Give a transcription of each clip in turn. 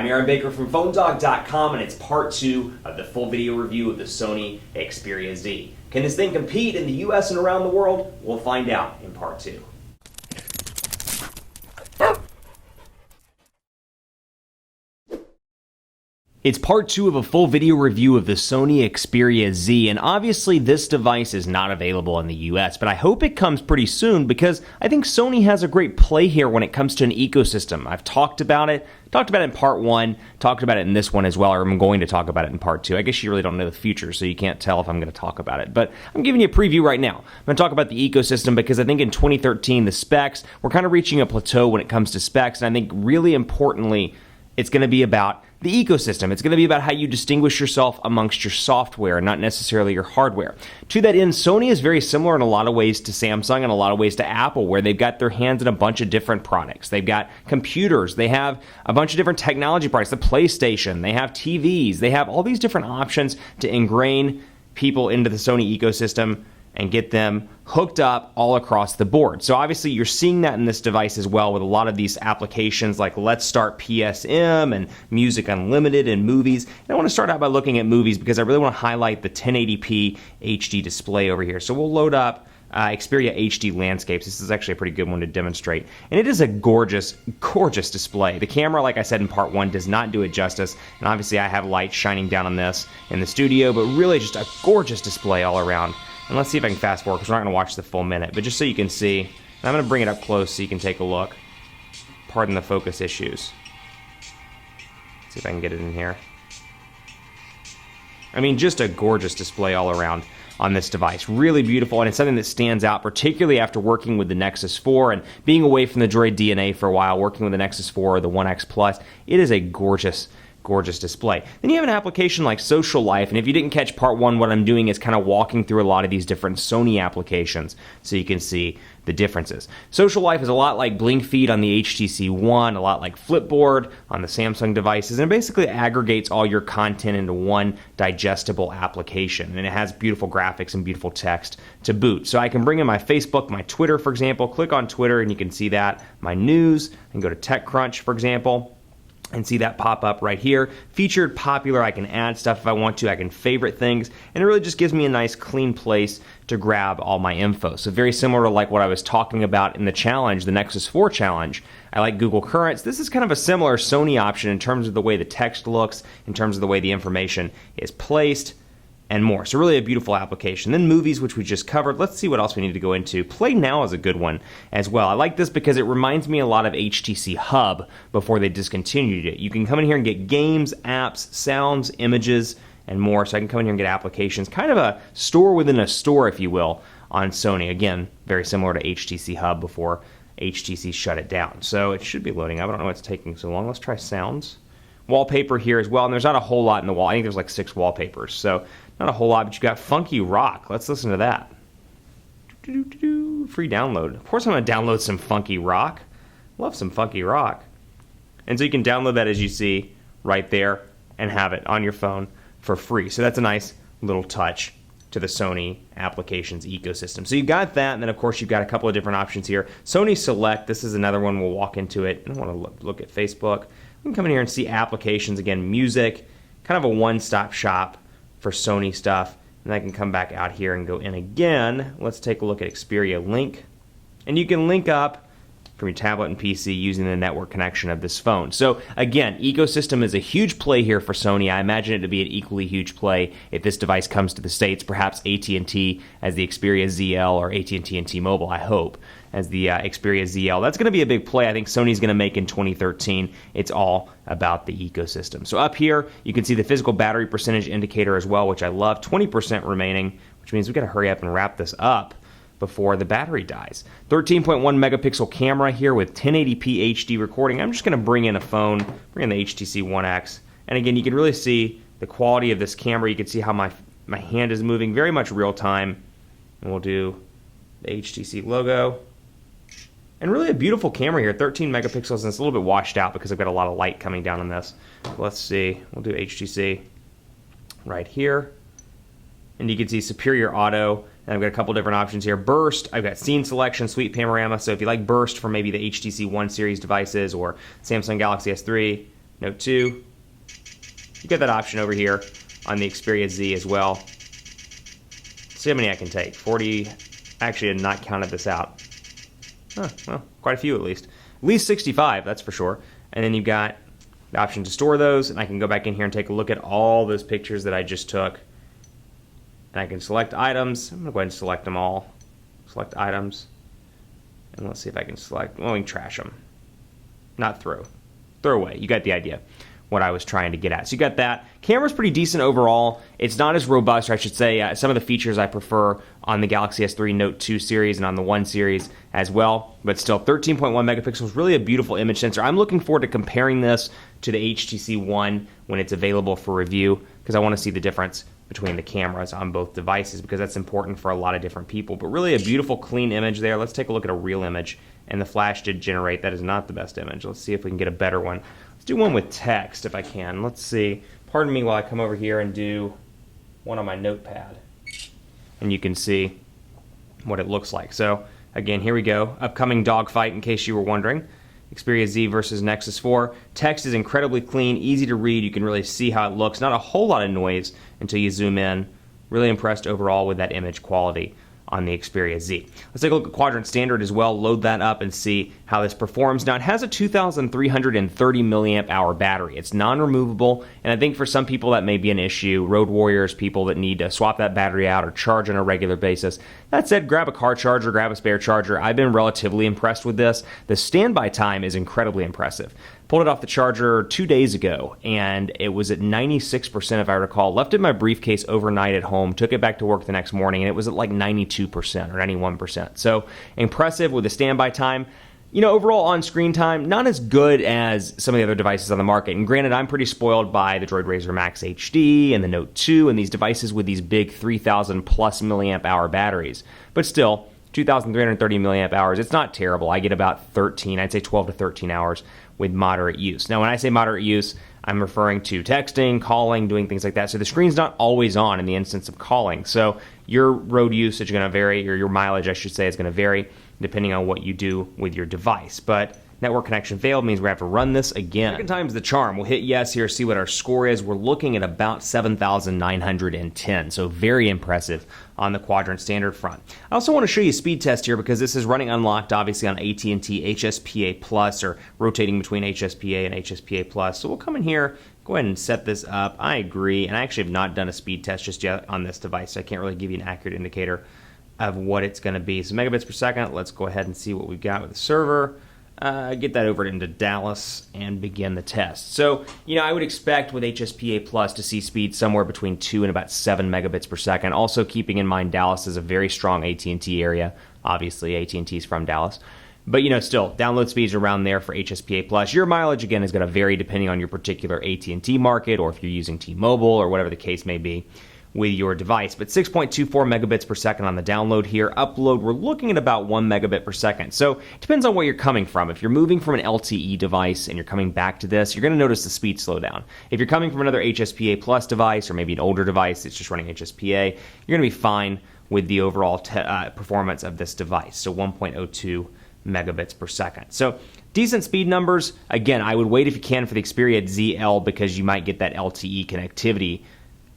I'm Aaron Baker from PhoneDog.com, and it's part 2 of the full video review of the Sony Xperia Z. Can this thing compete in the US and around the world? We'll find out in part 2. It's part 2 of a full video review of the Sony Xperia Z, and obviously this device is not available in the US, but I hope it comes pretty soon because I think Sony has a great play here when it comes to an ecosystem. I've talked about it in part 1, talked about it in this one as well, or I'm going to talk about it in part 2. I guess you really don't know the future, so you can't tell if I'm going to talk about it, but I'm giving you a preview right now. I'm going to talk about the ecosystem because I think in 2013, the specs, we're kind of reaching a plateau when it comes to specs, and I think really importantly, it's going to be about the ecosystem. It's going to be about how you distinguish yourself amongst your software, not necessarily your hardware. To that end, Sony is very similar in a lot of ways to Samsung and a lot of ways to Apple, where they've got their hands in a bunch of different products. They've got computers, they have a bunch of different technology products, the PlayStation, they have TVs, they have all these different options to ingrain people into the Sony ecosystem and get them hooked up all across the board. So obviously you're seeing that in this device as well with a lot of these applications like Let's Start PSM and Music Unlimited and movies. And I want to start out by looking at movies because I really want to highlight the 1080p HD display over here. So we'll load up Xperia HD Landscapes. This is actually a pretty good one to demonstrate. And it is a gorgeous, gorgeous display. The camera, like I said in part 1, does not do it justice. And obviously I have light shining down on this in the studio, but really just a gorgeous display all around. And let's see if I can fast forward because we're not going to watch the full minute. But just so you can see, and I'm going to bring it up close so you can take a look. Pardon the focus issues. See if I can get it in here. I mean, just a gorgeous display all around on this device. Really beautiful, and it's something that stands out, particularly after working with the Nexus 4 and being away from the Droid DNA for a while, working with the Nexus 4 or the One X Plus. It is a gorgeous display. Then you have an application like Social Life, and if you didn't catch part 1, what I'm doing is kind of walking through a lot of these different Sony applications so you can see the differences. Social Life is a lot like Blink Feed on the HTC One, a lot like Flipboard on the Samsung devices, and it basically aggregates all your content into one digestible application, and it has beautiful graphics and beautiful text to boot. So I can bring in my Facebook, my Twitter, for example, click on Twitter and you can see that, my news, I can go to TechCrunch, for example, and see that pop up right here. Featured, popular, I can add stuff if I want to, I can favorite things, and it really just gives me a nice clean place to grab all my info. So very similar to like what I was talking about in the challenge, the Nexus 4 challenge. I like Google Currents. This is kind of a similar Sony option in terms of the way the text looks, in terms of the way the information is placed, and more. So really a beautiful application. Then movies, which we just covered. Let's see what else we need to go into. Play Now is a good one as well. I like this because it reminds me a lot of HTC Hub before they discontinued it. You can come in here and get games, apps, sounds, images, and more. So I can come in here and get applications. Kind of a store within a store, if you will, on Sony. Again, very similar to HTC Hub before HTC shut it down. So it should be loading up. I don't know why it's taking so long. Let's try sounds. Wallpaper here as well, and there's not a whole lot in the wall. I think there's like 6 wallpapers, so not a whole lot, but you've got Funky Rock. Let's listen to that. Free download. Of course I'm going to download some Funky Rock. Love some Funky Rock. And so you can download that, as you see, right there, and have it on your phone for free. So that's a nice little touch to the Sony applications ecosystem. So you've got that, and then of course you've got a couple of different options here. Sony Select, this is another one. We'll walk into it. I don't want to look at Facebook. We can come in here and see applications, again, music, kind of a one-stop shop for Sony stuff. And I can come back out here and go in again. Let's take a look at Xperia Link. And you can link up from your tablet and PC using the network connection of this phone. So again, ecosystem is a huge play here for Sony. I imagine it to be an equally huge play if this device comes to the States, perhaps AT&T as the Xperia ZL or AT&T and T-Mobile, I hope, as the Xperia ZL. That's going to be a big play I think Sony's going to make in 2013. It's all about the ecosystem. So up here, you can see the physical battery percentage indicator as well, which I love, 20% remaining, which means we've got to hurry up and wrap this up before the battery dies. 13.1 megapixel camera here with 1080p HD recording. I'm just going to bring in a phone, bring in the HTC One X, and again, you can really see the quality of this camera. You can see how my hand is moving, very much real time. And we'll do the HTC logo. And really a beautiful camera here, 13 megapixels, and it's a little bit washed out because I've got a lot of light coming down on this. Let's see, we'll do HTC right here. And you can see superior auto, and I've got a couple different options here. Burst, I've got scene selection, sweep panorama, so if you like burst for maybe the HTC One series devices or Samsung Galaxy S3, Note 2. You get that option over here on the Xperia Z as well. Let's see how many I can take. 40. Actually, I had not counted this out. Oh, well, quite a few at least. At least 65, that's for sure. And then you've got the option to store those, and I can go back in here and take a look at all those pictures that I just took. And I can select items. I'm going to go ahead and select them all. Select items. And let's see if I can select, well, we can trash them. Not throw. Throw away. You got the idea what I was trying to get at. So you got that. Camera's pretty decent overall. It's not as robust, or I should say, some of the features I prefer on the Galaxy S3 Note 2 series and on the 1 series as well. But still, 13.1 megapixels, really a beautiful image sensor. I'm looking forward to comparing this to the HTC One when it's available for review, because I want to see the difference between the cameras on both devices, because that's important for a lot of different people. But really a beautiful, clean image there. Let's take a look at a real image. And the flash did generate. That is not the best image. Let's see if we can get a better one. Let's do one with text if I can. Let's see. Pardon me while I come over here and do one on my notepad. And you can see what it looks like. So again, here we go. Upcoming dogfight, in case you were wondering. Xperia Z versus Nexus 4. Text is incredibly clean, easy to read. You can really see how it looks. Not a whole lot of noise until you zoom in. Really impressed overall with that image quality on the Xperia Z. Let's take a look at Quadrant Standard as well, load that up and see how this performs. Now, it has a 2,330 milliamp hour battery. It's non-removable, and I think for some people that may be an issue, road warriors, people that need to swap that battery out or charge on a regular basis. That said, grab a car charger, grab a spare charger. I've been relatively impressed with this. The standby time is incredibly impressive. Pulled it off the charger 2 days ago, and it was at 96%, if I recall. Left it in my briefcase overnight at home, took it back to work the next morning, and it was at like 92% or 91%. So impressive with the standby time. You know, overall on-screen time, not as good as some of the other devices on the market. And granted, I'm pretty spoiled by the Droid Razr Max HD and the Note 2 and these devices with these big 3,000 plus milliamp hour batteries. But still, 2,330 milliamp hours, it's not terrible. I get about 13, I'd say 12 to 13 hours with moderate use. Now, when I say moderate use, I'm referring to texting, calling, doing things like that. So the screen's not always on in the instance of calling. So your road usage is going to vary, or your mileage, I should say, is going to vary depending on what you do with your device. But network connection failed means we're going to have to run this again. Second time's the charm. We'll hit yes here, see what our score is. We're looking at about 7,910, so very impressive on the Quadrant Standard front. I also want to show you a speed test here because this is running unlocked, obviously, on AT&T HSPA Plus, or rotating between HSPA and HSPA Plus. So we'll come in here, go ahead and set this up. I agree, and I actually have not done a speed test just yet on this device, so I can't really give you an accurate indicator of what it's going to be. So megabits per second, let's go ahead and see what we've got with the server. Get that over into Dallas and begin the test. So, you know, I would expect with HSPA Plus to see speed somewhere between 2 and about 7 megabits per second. Also keeping in mind Dallas is a very strong AT&T area. Obviously, AT&T is from Dallas. But, you know, still, download speeds around there for HSPA Plus. Your mileage, again, is going to vary depending on your particular AT&T market, or if you're using T-Mobile or whatever the case may be with your device. But 6.24 megabits per second on the download here. Upload, we're looking at about 1 megabit per second. So it depends on where you're coming from. If you're moving from an LTE device and you're coming back to this, you're going to notice the speed slow down. If you're coming from another HSPA Plus device, or maybe an older device that's just running HSPA, you're going to be fine with the overall performance of this device. So 1.02 megabits per second. So decent speed numbers. Again, I would wait if you can for the Xperia ZL because you might get that LTE connectivity,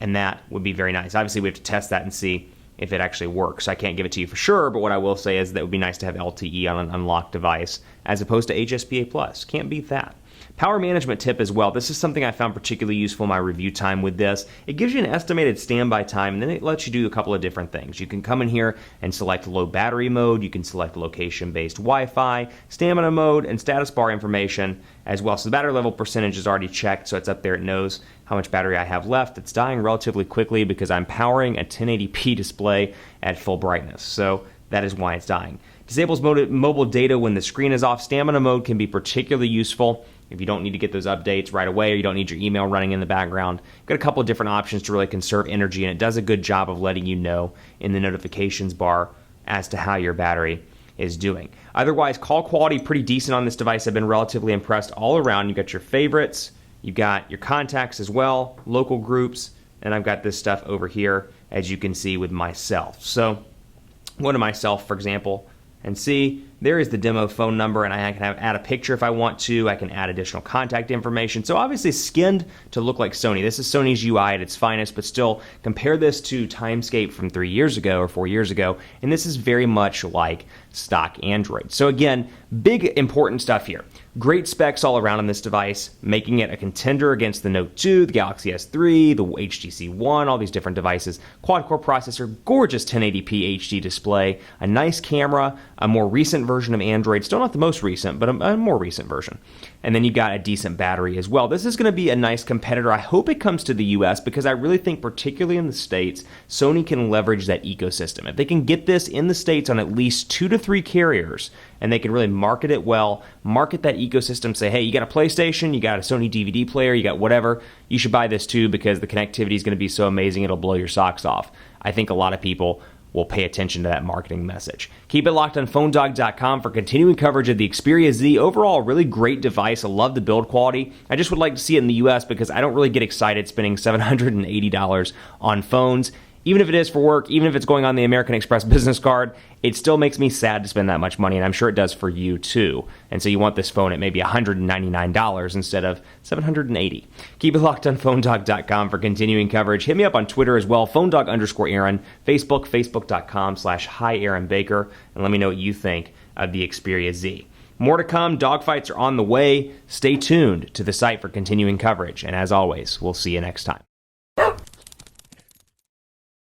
and that would be very nice. Obviously, we have to test that and see if it actually works. I can't give it to you for sure, but what I will say is that it would be nice to have LTE on an unlocked device as opposed to HSPA Plus. Can't beat that. Power management tip as well. This is something I found particularly useful in my review time with this. It gives you an estimated standby time, and then it lets you do a couple of different things. You can come in here and select low battery mode. You can select location-based Wi-Fi, stamina mode, and status bar information as well. So the battery level percentage is already checked, so it's up there. It knows how much battery I have left. It's dying relatively quickly because I'm powering a 1080p display at full brightness. So that is why it's dying. Disables mobile data when the screen is off. Stamina mode can be particularly useful if you don't need to get those updates right away, or you don't need your email running in the background. You've got a couple of different options to really conserve energy, and it does a good job of letting you know in the notifications bar as to how your battery is doing. Otherwise, call quality pretty decent on this device. I've been relatively impressed all around. You've got your favorites, you've got your contacts as well, local groups, and I've got this stuff over here, as you can see with myself. So, go to myself, for example, And see, there is the demo phone number, and I can add a picture if I want to. I can add additional contact information. So obviously skinned to look like Sony. This is Sony's UI at its finest, but still compare this to Timescape from 3 years ago or 4 years ago, and this is very much like stock Android. So again, big important stuff here. Great specs all around on this device, making it a contender against the Note 2, the Galaxy S3, the HTC One, all these different devices. Quad-core processor, gorgeous 1080p HD display, a nice camera, a more recent version of Android, still not the most recent, but a more recent version. And then you've got a decent battery as well. This is going to be a nice competitor. I hope it comes to the US because I really think, particularly in the States, Sony can leverage that ecosystem. If they can get this in the States on at least 2 to 3 carriers, and they can really market it well, market that ecosystem, say, hey, you got a PlayStation, you got a Sony DVD player, you got whatever, you should buy this too because the connectivity is going to be so amazing it'll blow your socks off. I think a lot of people will pay attention to that marketing message. Keep it locked on PhoneDog.com for continuing coverage of the Xperia Z. Overall, a really great device. I love the build quality. I just would like to see it in the US because I don't really get excited spending $780 on phones. Even if it is for work, even if it's going on the American Express business card, it still makes me sad to spend that much money, and I'm sure it does for you too. And so you want this phone at maybe $199 instead of $780. Keep it locked on PhoneDog.com for continuing coverage. Hit me up on Twitter as well, PhoneDog_Aaron, Facebook, Facebook.com/HiAaronBaker, and let me know what you think of the Xperia Z. More to come. Dogfights are on the way. Stay tuned to the site for continuing coverage, and as always, we'll see you next time.